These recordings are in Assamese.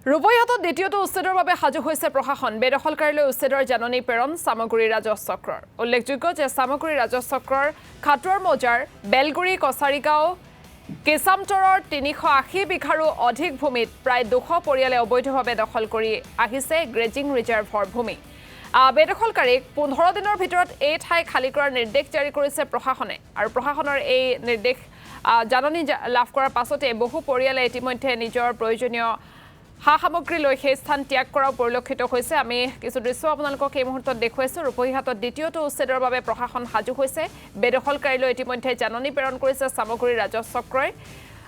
ৰূপহীহাটত দ্বিতীয়টো উচ্ছেদৰ বাবে সাজু হৈছে প্ৰশাসন বেদখলকাৰীলৈ উচ্ছেদৰ জাননী প্ৰেৰণ সামগ্ৰী ৰাজহ চক্ৰৰ উল্লেখযোগ্য যে সামগ্ৰী ৰাজহ চক্ৰৰ খাটুৱাৰ মৌজাৰ বেলগুৰি কছাৰীগাঁও কেচামতৰৰ ৩৮০ বিঘাৰো অধিক ভূমিত প্ৰায় ২০০ পৰিয়ালে অবৈধভাৱে দখল কৰি আহিছে গ্ৰেজিং ৰিজাৰ্ভৰ ভূমি বেদখলকাৰীক ১৫ দিনৰ ভিতৰত এই ঠাই খালী কৰাৰ নিৰ্দেশ জাৰি কৰিছে প্ৰশাসনে আৰু প্ৰশাসনৰ এই নিৰ্দেশ জাননী লাভ কৰাৰ পাছতে বহু পৰিয়ালে ইতিমধ্যে নিজৰ প্ৰয়োজনীয় সামগ্ৰী লৈ সেই স্থান ত্যাগ কৰাও পৰিলক্ষিত হৈছে আমি কিছু দৃশ্য আপোনালোকক এই মুহূৰ্তত দেখুৱাইছো ৰূপহীহাটত দ্বিতীয়টো উচ্ছেদৰ বাবে প্ৰশাসন সাজু হৈছে বেদখলকাৰীলৈ ইতিমধ্যে জাননী প্ৰেৰণ কৰিছে সামগ্ৰী ৰাজহ চক্ৰই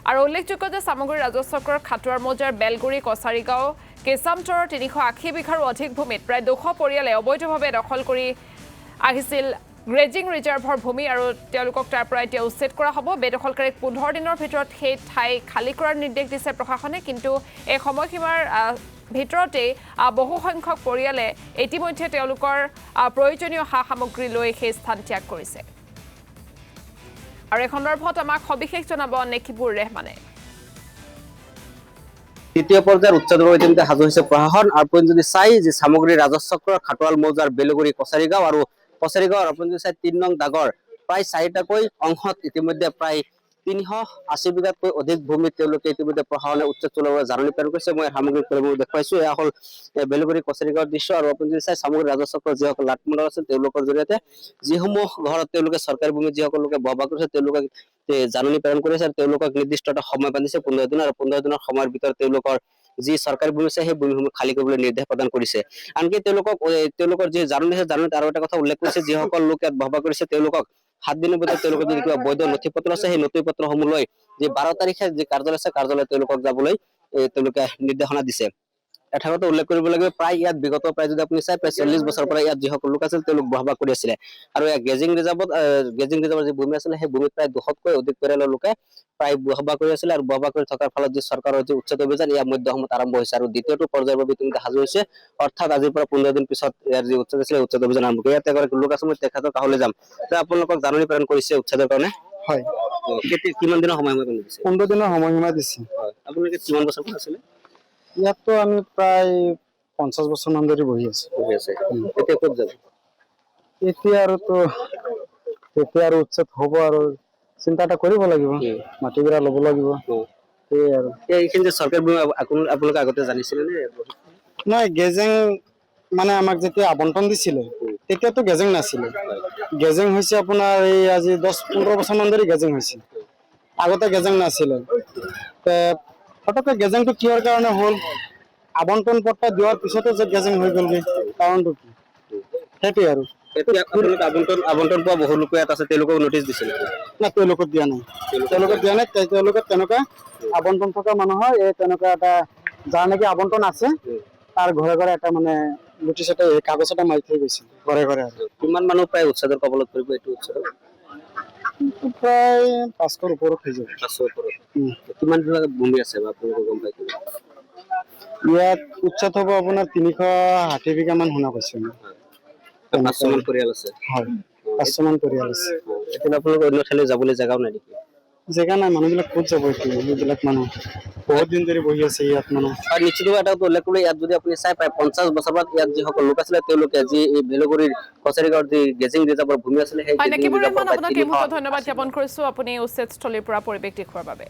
আৰু উল্লেখযোগ্য যে সামগ্ৰী ৰাজহ চক্ৰৰ খাটুৱাৰ মৌজাৰ বেলগুৰি কছাৰীগাঁও কেচামতৰৰ ৩৮০ বিঘাৰো অধিক ভূমিত প্ৰায় ২০০ পৰিয়ালে অবৈধভাৱে দখল কৰি আহিছিল গ্ৰেজিং ৰিজাৰ্ভৰ ভূমি আৰু তেওঁলোকক তাৰ পৰা এতিয়া উচ্ছেদ কৰা হ'ব বেদখলকাৰীক ১৫ দিনৰ ভিতৰত সেই ঠাই খালী কৰাৰ নিৰ্দেশ দিছে প্ৰশাসনে কিন্তু এই সময়সীমাৰ ভিতৰতে বহু সংখ্যক পৰিয়ালে ইতিমধ্যে তেওঁলোকৰ প্ৰয়োজনীয় সামগ্ৰী লৈ সেই স্থান ত্যাগ কৰিছে আৰু এই সন্দৰ্ভত আমাক সবিশেষ জনাব নেকিবুৰ ৰেহমানে তৃতীয় পৰ্যায়ৰ উচ্ছেদৰ ইতিমধ্যে সাজু হৈছে প্ৰশাসন আৰু আপুনি যদি চাই যে সামগ্ৰী ৰাজহ চক্ৰৰ খাটুৱাল মৌজাৰ বেলগুৰি কছাৰীগাঁও আৰু কছাৰীগাঁৱৰ আপুনি যদি চাই ৩ নং দাগৰ প্ৰায় ৪টাকৈ অংশত ইতিমধ্যে প্ৰায় ৩৮০ বিঘাতকৈ অধিক ভূমিত তেওঁলোকে ইতিমধ্যে প্ৰশাসনে উচ্ছেদ চলাবলৈ জাননী প্ৰেৰণ কৰিছে মই সামগ্ৰিক পৰিৱেশ দেখুৱাইছো এয়া হ'ল বেলগুৰি কছাৰীগাঁৱৰ দৃশ্য আৰু আপুনি যদি চাই সামগ্ৰী ৰাজহ চক্ৰৰ যিসকল লাটমণ্ডল আছিল তেওঁলোকৰ জৰিয়তে যিসমূহ ঘৰত তেওঁলোকে চৰকাৰী ভূমিত যিসকল লোকে বসবাস কৰিছে তেওঁলোকক জাননী প্ৰেৰণ কৰিছে আৰু তেওঁলোকক নিৰ্দিষ্ট এটা সময় বান্ধিছে ১৫ দিন আৰু ১৫ দিনৰ সময়ৰ ভিতৰত তেওঁলোকৰ যি চৰকাৰী ভূমি আছে সেই ভূমিসমূহ খালী কৰিবলৈ নিৰ্দেশ প্ৰদান কৰিছে আনকি তেওঁলোকৰ যি জাননী আছে জাননীত আৰু এটা কথা উল্লেখ কৰিছে যিসকল লোকে বসবাস কৰিছে তেওঁলোকক ৭ দিনৰ ভিতৰত তেওঁলোকৰ যদি কিবা বৈধ নথি পত্ৰ আছে সেই নথি পত্ৰসমূহ লৈ যে ১২ তাৰিখে যি কাৰ্যালয় আছে কাৰ্যালয়ত তেওঁলোকক যাবলৈ তেওঁলোকে নিৰ্দেশনা দিছে এটা কথা উল্লেখ কৰিব লাগিব প্ৰায় ইয়াত বিগত প্ৰায় যদি আপুনি চাই প্ৰায় ৪০ বছৰ পৰা ইয়াত যিসকল লোক আছিল তেওঁলোক বসবাস কৰি আছিলে আৰু ইয়াত গেজিং ৰিজাৰ্ভৰ যি ভূমি আছিলে সেই ভূমিত প্ৰায় ২০০তকৈ অধিক পৰিয়ালৰ লোকে প্ৰায় বসবাস কৰি আছিলে আৰু বসবাস কৰি থকাৰ ফলত যি চৰকাৰৰ যি উচ্ছেদ অভিযান ইয়াৰ মধ্যসময়ত আৰম্ভ হৈছে আৰু দ্বিতীয়টো পৰ্যায়ৰ বাবে ইতিমধ্যে সাজু হৈছে অৰ্থাৎ আজিৰ পৰা ১৫ দিন পিছত ইয়াৰ যি উচ্ছেদ আছিলে উচ্ছেদ অভিযান আৰম্ভ ইয়াত এগৰাকী লোক আছে মই তেখেতৰ কাষলৈ যাম আপোনালোকক জাননী প্ৰেৰণ কৰিছে উচ্ছেদৰ কাৰণে হয় কিমান দিনৰ সময়সীমা দিছে ১৫ দিনৰ সময়সীমা দিছে আপোনালোকে কিমান বছৰ আছিলে ইয়াততো আমি প্ৰায় ৫০ বছৰ মান ধৰি বহি আছো এতিয়া ক'ত যাব এতিয়া আৰু উচ্ছেদ হ'ব আৰু চিন্তা এটা কৰিব লাগিব মাটিবিৰা ল'ব লাগিব সেয়াই আৰু এইখিনি যে চৰকাৰী ভূমি আপোনালোকে আগতে জানিছিলে নে নহয় গেজেং মানে আমাক যেতিয়া আবণ্টন দিছিলে তেতিয়াতো গেজেং নাছিলে গেজেং হৈছে আপোনাৰ এই আজি ১০-১৫ বছৰ মান ধৰি গেজেং হৈছে আগতে গেজেং নাছিলে ফটককৈ গেজেংটো কিহৰ কাৰণে হ'ল আবণ্টন পত্ৰ দিয়াৰ পিছতে যে গেজেং হৈ গ'লগৈ কাৰণটো কি সেইটোৱে আৰু আবণ্টন পোৱা বহু লোক ইয়াত আছে তেওঁলোকক নটিচ দিছিলে না তেওঁলোকক দিয়া নাই তেওঁলোকে তেনেকুৱা আবণ্টন থকা মানুহৰ এই তেনেকুৱা এটা যাৰ নেকি আবণ্টন আছে তাৰ ঘৰে ঘৰে এটা মানে নটিচ এটা কাগজ এটা মাৰি থৈ গৈছে ঘৰে ঘৰে আৰু কিমান মানুহ প্ৰায় উচ্ছেদৰ কবলত পৰিব এইটো উচ্ছেদত প্ৰায় ৫০০ৰ ওপৰত হৈ যাব ৫০০ৰ ওপৰত কিমান ভূমি আছে বা আপোনালোকে গম পাই ইয়াত উচ্ছেদ হ'ব আপোনাৰ ৩৬০ বিঘা মান শুনা পাইছো ৫০০ মান পৰিয়াল আছে হয় ৫০০ মান পৰিয়াল আছে এতিয়া আপোনালোকে অন্য ঠাইলৈ যাবলৈ জেগাও নাই নেকি জেগা নাই মানুহবিলাক ক'ত যাব এতিয়া এইবিলাক মানুহ বহুত দিন ধৰি বহি আছে ইয়াত মানুহ আৰু নিশ্চিতভাৱে এটা উল্লেখ কৰিলে ইয়াত যদি আপুনি চাই প্ৰায় ৫০ বছৰ পৰা ইয়াত যিসকল লোক আছিলে তেওঁলোকে যি এই বেলগুৰিৰ কছাৰীগাঁৱৰ যি গেজিং ৰিজাৰ্ভৰ ভূমি আছিলে সেই আপোনাক এই মুহূৰ্তত ধন্যবাদ জ্ঞাপন কৰিছো আপুনি উচ্ছেদস্থলীৰ পৰা পৰিৱেশ দেখুওৱাৰ বাবে